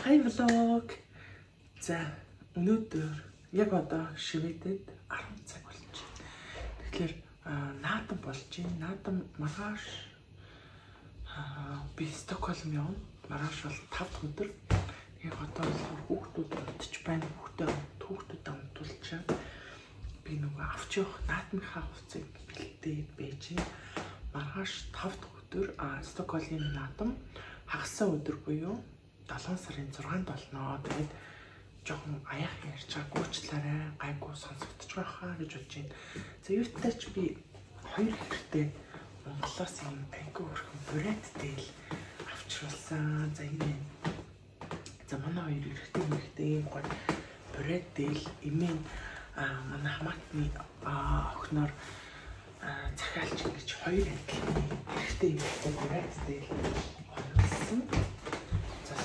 Hi vlog. За өнөөдөр яг одоо шивэдэд 10 цаг болж байна. Тэгэхээр наадам болж байна. Наадам маргааш би Стокгольм явна. Маргааш бол 5 дахь өдөр. Яг одоо хүүхдүүд унтж байна. Хүүхдүүд унтуулчаа. Би нөгөө авч явах наадмынхаа хувцсыг бэлдээд байж байна. Маргааш 5 дахь өдөр Стокгольмын наадам хагасаа өдөр буюу 7 сарын 6-нд болно. Тэгээд жоохон аяах ярьж байгаа гүйчлээрээ гайгүй сонсогдож байхаа гэж бодож байна. За юутай ч би 2 хэрэгтэй Монголоос юм гайгүй өрхөн бүрээдтэй л авчруулсан. За энэ. За манай 2 хэрэгтэй юм гоё бүрээдтэй л имэн манай хамаатны охиноор захиалч ингэж 2 адилхан хэрэгтэй бүрээдтэй л оруулсан.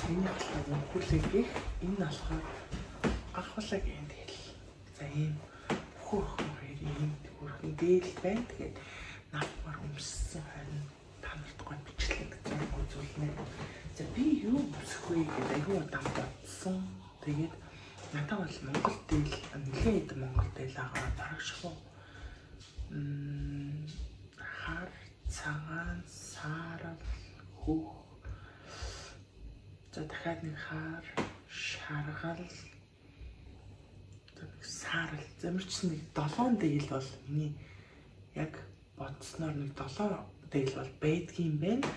Энэ болохоор хүлээгэх энэ болохоор ахвалаг юм тэгэл. За ийм хөрхөн хоёр ийм хөрхөн дээл байна. Тэгээд наадмаар өмссөн хойно та нарт гоё бичлэг гэж үзүүлнэ. За би юу өмсөх вэ гэдэг аюу удаан бодсон. Тэгээд надад бол Монгол дээл нэлээд Монгол дээл агаа барагшгүй. Хар цагаан саарал хөөх. За дахиад нэг хаар, шаргал, саарал, замирчсан нэг 7 дээл бол миний яг бодсноор нэг 7 дээл бол байдгийн байна.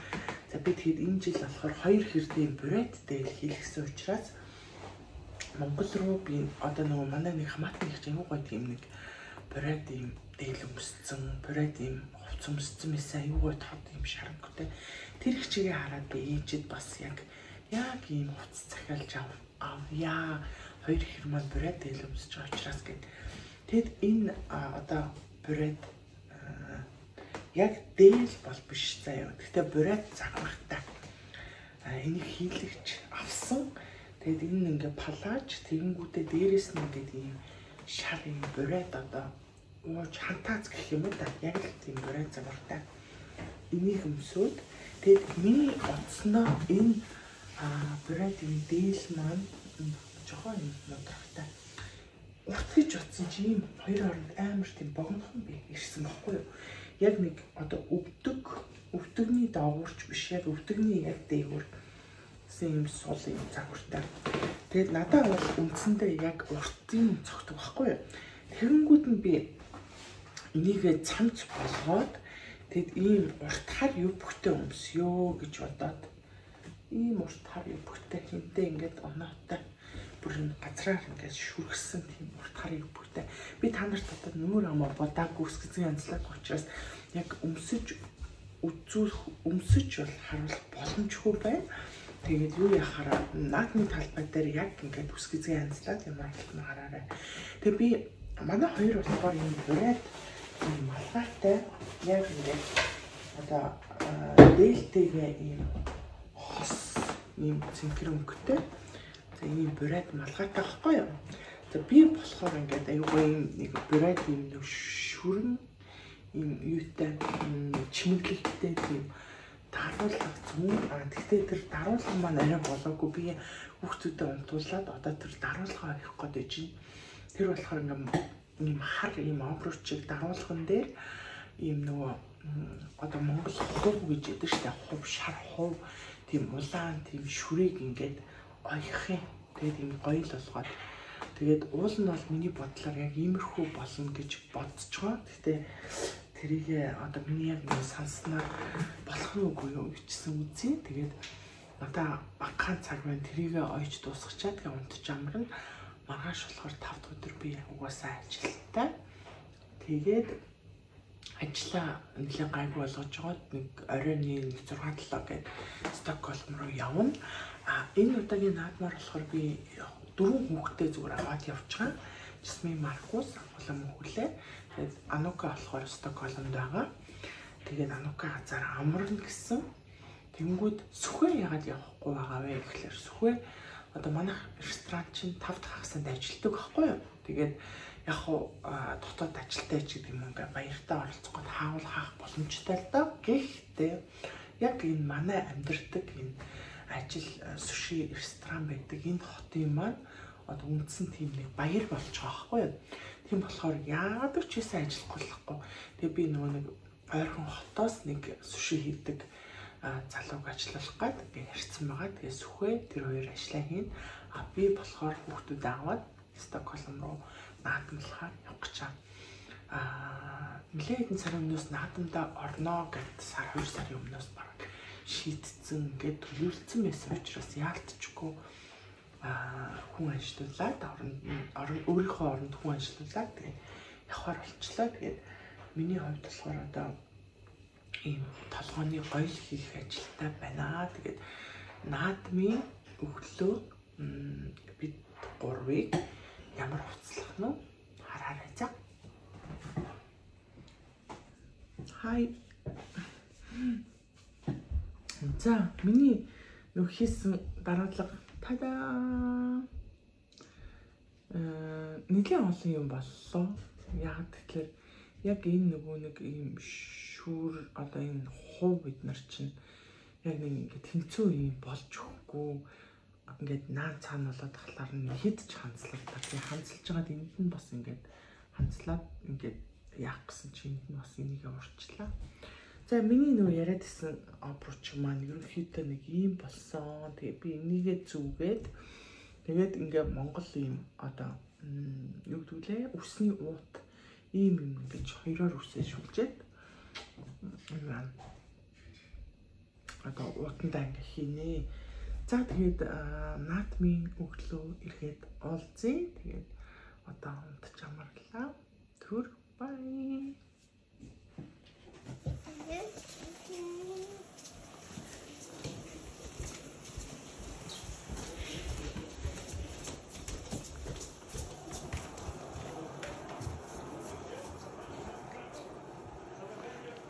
За би тэгэхэд энэ жил болохоор 2 хэрдийн бүрээд дээл хийлгсэн учраас Монгол руу би одоо нөгөө манай нэг хамаатны их аюу гой тийм нэг бүрээд ийм дээл өмссөн, бүрээд ийм хувц өмссөн байсан аюу гой тод ийм шарангтай. Тэр их чигээ хараад би ээжэд бас яг ийм хувцас захиалж авъя. 2 хэр маань бүрээд дээл өмсөж байгаа учраас гээд. Тэгэд энэ одоо бүрээд яг дээл бол биш заяа. Гэхдээ бүрээд загвартай. Энийг хийлгэж авсан. Тэгэд энэ ингээ палаж тэгэнгүүтээ дээрээс нь ингээд ийм шар ийм бүрээд одоо ууж хантаац гэх юм да. Яг л тийм бүрээд загвартай. Энийг өмсөөд тэгэд миний оцсноо энэ бүрээд энэ дээл маань жоохон юм нутрахтай. Урт гэж утсан чи ийм хоёр хооронд амар тийм богинохон би ирсэн баггүй юу? Яг нэг одоо өвдөгний доогуурч биш яг өвдөгний яг дээгүүр юм сул юм загвартай. Тэгээд надад бол үндсэндээ яг уртын цогтөг баггүй юу? Тэгэнгүүт нь би энийгээ цамц болгоод тэгэд ийм урт хар юу бүхтэй өмсөё гэж бодоод ийм урт хар юу бүхтэй хинтээ ингээд оноотой бүр энэ газраар ингээд шүргсэн тийм урт хар юу бүхтэй. Би та нарт одоо нүүр амаа бодаагүй үсгэцэн янзлаг учраас яг өмсөж бол харуулах боломжгүй байна. Тэгээд юу яхаараа наадмын талбай дээр яг ингээд үсгэцэн янзлаад ямар болтно хараарай. Тэгээд би манай 2 болохоор ийм бүрээд ийм малгайтай яг ингээд одоо дээлтэйгээ ийм хос ийм цэнхэр өнгөтэй. За ийм бүрээд малгайтай байхгүй юу? За би болохоор ингээд аюугаа ийм нэг бүрээд ийм нэг шүрэн ийм юутай чимэглэлтэй тийм даруулах зүүн. Гэхдээ тэр даруулга маань арай болоогүй. Би хүүхдүүдэд унтуулад одоо тэр даруулгаа авах гээд байна. Тэр болохоор ингээд ийм хар ийм обручиг даруулган дээр ийм нөгөө одоо Монгол хувь гэж яддаг штэ хувь шар хувь тийм улаан тийм шүрийг ингээд ойхын тэгээд ийм гоё л болгоод тэгээд уул нь бол миний бодлоор яг иймэрхүү болно гэж бодож байгаа. Гэхдээ тэрийгээ одоо миний яг нэг санснаар болох нь үгүй юу гэсэн үзье. Тэгээд надаа багахан цаг байна. Тэрийгээ ойж дуусгачаад тэгээд унтж амарна. Маргааш болохоор 5 дахь өдөр би угаасаа ажилттай. Тэгээд ажлаа нэлээд гайгүй болгож байгаа. Нэг оройн 6-7 гээд Стокгольм руу явна. Энэ удаагийн наадмаар болохоор би 4 хүүхдээ зүгээр аваад явж байгаа. Жасмин Маркус улам хүлээ. Тэгээд Анука болохоор Стокгольмд байгаа. Тэгээд Анука газар амарна гэсэн. Тэнгүүд сүхээ яагаад явахгүй байгаа вэ гэхлээр сүхээ одоо манайх ресторан чинь 5 дахь хагасанд ажилладаг байхгүй юу? Тэгээд яг хуу дотоод ажилтай ч гэдэг юм ингээ баяртаа оролцох гээд хаавал хаах боломжтой л доо. Гэхдээ яг энэ манай амьдардаг энэ ажил суши ресторан байдаг энэ хотын маань одоо үндсэн тийм нэг баяр болж байгаа байхгүй юу. Тийм болохоор яагаад ч хийсэн ажиллахгүй. Тэгээ би нөгөө нэг ойрхон хотоос нэг суши хийдэг залууг ажиллах гээд ингээ ярьсан байгаа. Тэгээ сүхээ тэр хоёр ажиллаа хийн. Би болохоор хүүхдүүд аваад Стокгольм руу наадамлахаар явах гэж байгаа. Нэлээд хэдэн сарын өмнөөс наадамдаа орно гэд сар 2 сарын өмнөөс баг шийдсэн ингээд төлөвлөсөн байсан учраас яалтчгүй хүн ажиллуулаад өөрийнхөө оронд хүн ажиллуулаад тэгээд явахаар болчлаа. Тэгээд миний хувьд болохоор одоо ийм толгойн гоёл хийх ажилтай байна. Тэгээд наадмын өглөө бид 3-ыг ямар хуцлах нь хараарай за. Хай. За, миний нөх хийсэн дараадлага тадаа. Нэгэн олон юм боллоо. Яг тэгэхээр яг энэ нөгөө нэг ийм шүүр одоо энэ хуу бид нар чинь яг нэг ингэ тэнцүү юм болж өгөхгүй. Ингээд наа цаана болоод тахлаар нь хэд ч ханцлагдаа. Тэгээ ханцлж байгаад энд нь бас ингээд ханцлаад ингээд яах гэсэн чинь энд нь бас энийг урчлаа. За миний нөгөө яриад исэн обруч маань ерөнхийдөө нэг ийм болсон. Тэгээ би энийгээ зүгээд тэгээд ингээ Монгол ийм одоо юу гэдгүүлээ үсний уут ийм юм ингэж хоёроор үсээ шүлжээд одоо уутандаа ингээ хийнэ. За тэгээд наадмын өглөө ирэхэд олзъя. Тэгээд одоо унтж амарлаа. Түр бай.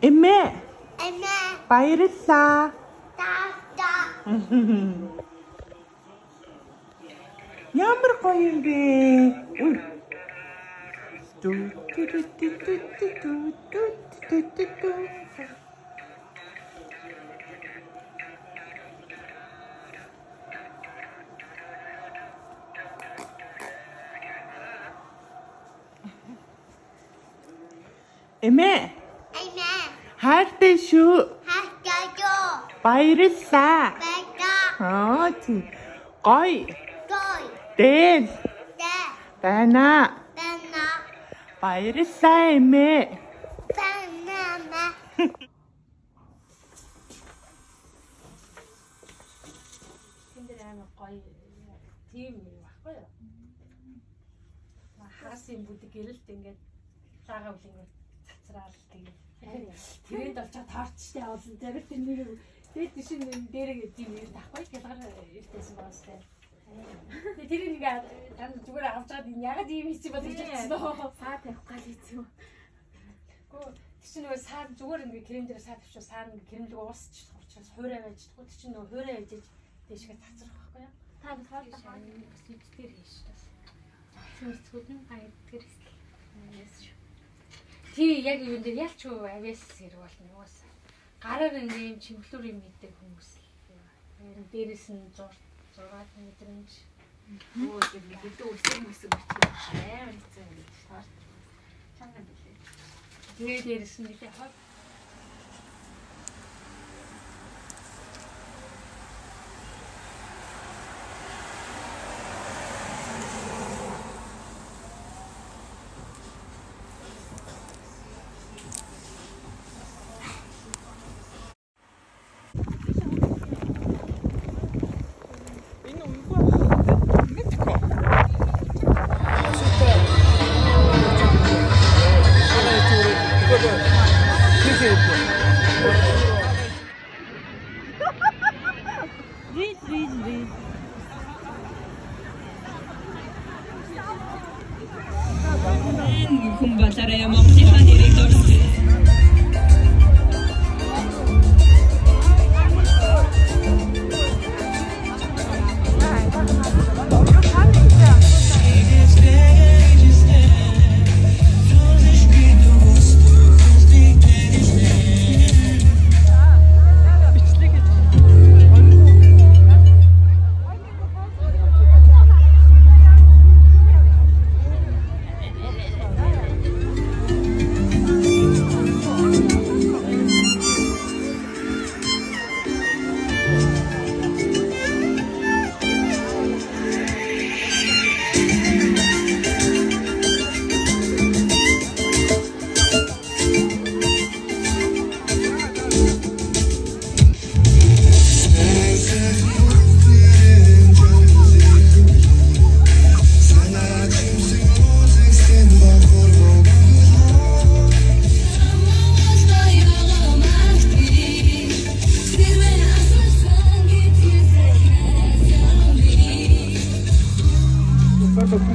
Эмээ. Баярлалаа. Ямар гоё юм бэ? Эмээ. Хайртай шүү. Баярлалаа. Тийм. Гоё. Дээл. Байна. Баярлалаа эмээ. Тэндэр амар гоё тийм юм баггүй юу? Хагас юм бүдэг гэрэлт ингээд лагаа үл ингээд цацраал тэгээд тэрэнд олчоо таарчтай олон зэрэг тэр нэр тэгээд тийш дээрээ тийм нэр тахгүй хялгаар иртэйсэн baasтай. Тэгээд тэр ингээд танд зүгээр авч чад ягаад ийм хийсэн бол гэж бодсон доо. Саа тавих гал хийсэн. Гүү тийч нөгөө саа зүгээр ингээд крем дээр саа тавьчих саа ингээд кремлэг уусч учраас хуурай байж чадахгүй тийч нөгөө хуурай байж дэшгээ цацрах байхгүй юу? Та бид хоолтой сэдвээр хийж тас. Цэцгүүд нь гайд тэр хэсэг. Тий яг юун дээр ялч авиас хэрэг болно уус. Гараар ингээм чимхлүүр юм хийдэг хүмүүс л. Дээрээс нь 6 мэдрэмж. Оо тийм гэдэг үсэг мүсэг бичиж амар хэцүү юм биш. Чанга билээ. Тэгээ дээрээс нь нэлээ хол. Хүн болоорой Монголынхаа нэрийг дурсах.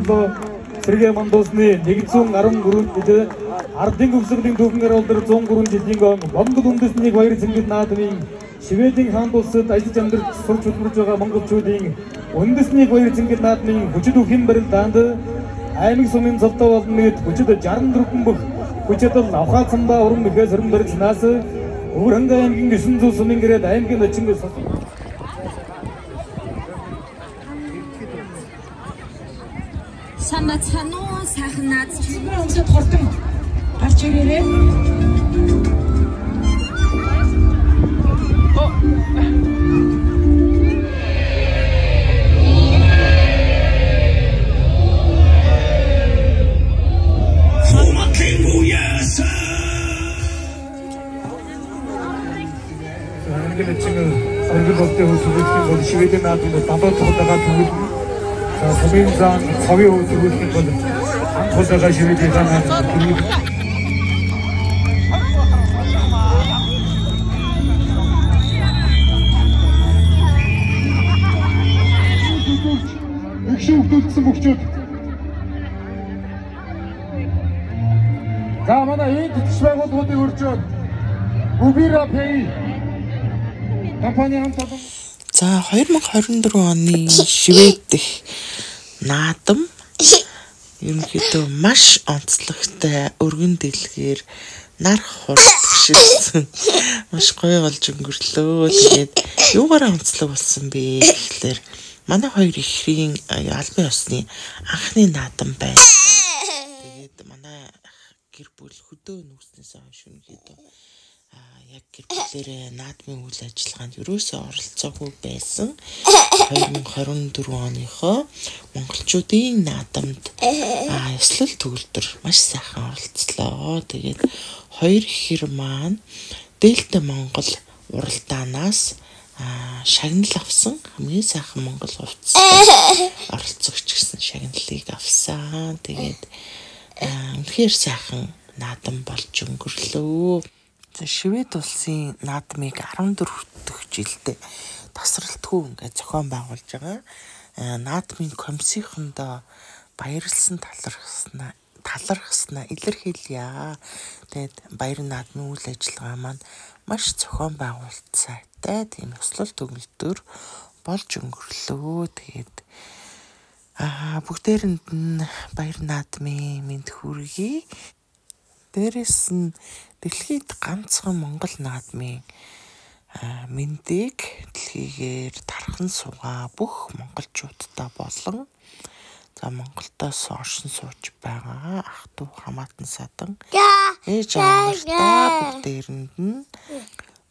Монголоо сэргээ мандуусны 113-нд ардын өвсгөлийн түүхэн оролдор 103 жилийн гон Монгол үндэснийг баяр цэнгэл наадмын Шведийн хаан улсад ажиллаж амьдарч сурч хөдөлмөрж байгаа монголчуудын үндэснийг баяр цэнгэл наадмын хүчит үхэн барилдаанд аймаг сумын цолтой болон нэт хүчит 64 бүх хүчитэл авхаацсандаа уран мэхээс хорин барилснаас Өвөрхангай аймгийн 900 сумын гэрээд аймгийн очин Санацхануу сайхан наад онцод хордон гарч ирээрээ. англи чигээр оргил болтой хөсөлгөх бол Шведийн наадмын далоод цуглаагаа төгөл сумын зан ховын хөсөлгөх бол анх удаагаа Шведийн наадмын төгөл өгшөөгдсөн мөгчүүд за манай энэ тэтгэж байгууллагуудыг өржөөд Ubira Pay компани хамтдаа за 2024 оны Швед дэх наадам ерөнхийдөө маш онцлогтой өргөн дэлгээр нар хурдгшилсэн маш гоё болж өнгөрлөө. Тэгээд юугаараа онцлог болсон бэ гэхлээр манай хоёр ихрийн албан ёсны анхны наадам байна. Тэгээд манай гэр бүл хөдөө нүүснээс хойш ерөнхийдөө яг гэр бүлээрээ наадмын үйл ажиллагаанд ерөөсөө оролцоогүй байсан. 2024 оныхоо монголчуудын наадамд ёслол төгөлдөр маш сайхан оролцлоо. Тэгээд хоёр ихэр маань Дельта Монгол уралдаанаас шагнал авсан хамгийн сайхан монгол хувцастай оролцогч гэсэн шагналыг авсан. Тэгээд үнэхээр сайхан наадам болж өнгөрлөө. Швед улсын наадмыг 14 дэх жилдээ тасралтгүй ингээд зохион байгуулж байгаа. Наадмын комиссийнхондоо баярлсан талархснаа илэрхийлье. Тэгээд баяр наадмын үйл ажиллагаа маань маш зохион байгуулалттай тийм ёслол төгөлдөр болж өнгөрлөө. Тэгээд бүгдээрэнд нь баяр наадмын мэнд хүргэе. Дээрээс нь дэлхийд ганцхан монгол наадмын мэндийг дэлхийгээр тархан суугаа бүх монголчуудтай болон за Монголдоос оршин сууж байгаа ах トゥ хамаатан садан ээж аваартай бүгдээрэнд нь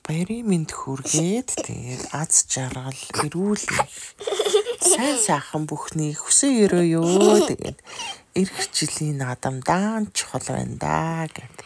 баярын мэнд хүргээд тэгээд аз жаргал эрүүл сайн сайхан бүхний хүсэн өрөөё. Тэгээд эх жилийн наадамдаа чухал байна да гэдэг.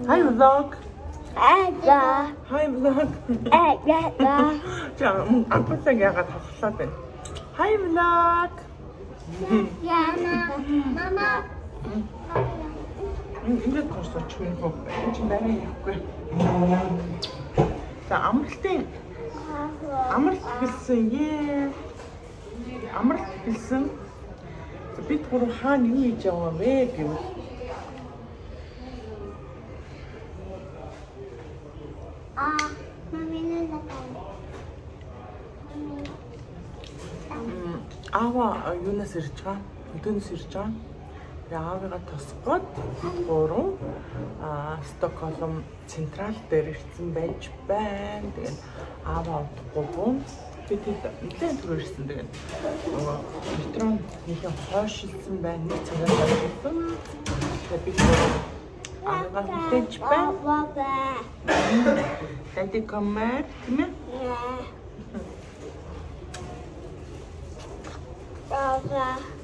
Hi vlog. Hi vlog. За аппетаг яагаад тоглоод байна. Hi vlog. Мама. Ингээд гооч минь хөө. Чи дараа явахгүй. За амралт хэлсэн ээ. Амралт хэлсэн. Бид гурав хаана юу хийж яваа вэ гэвэл Аава юунаас ирж байгаа? Өдөөнөөс ирж байгаа. Тэгээ аавыгаа тосгоод бид гурав Стокгольм централ дээр ирсэн байж байна. Тэгээд ааваа удахгүй бид нэлээд түр ирсэн. Тэгээд нөгөө метрон нэхэн хойшилсан байна. Нэг цагаас ирсэн. Тэгээд бид аавыгаа мэдээж байна. Daddy kommer, тийм ээ? Baba.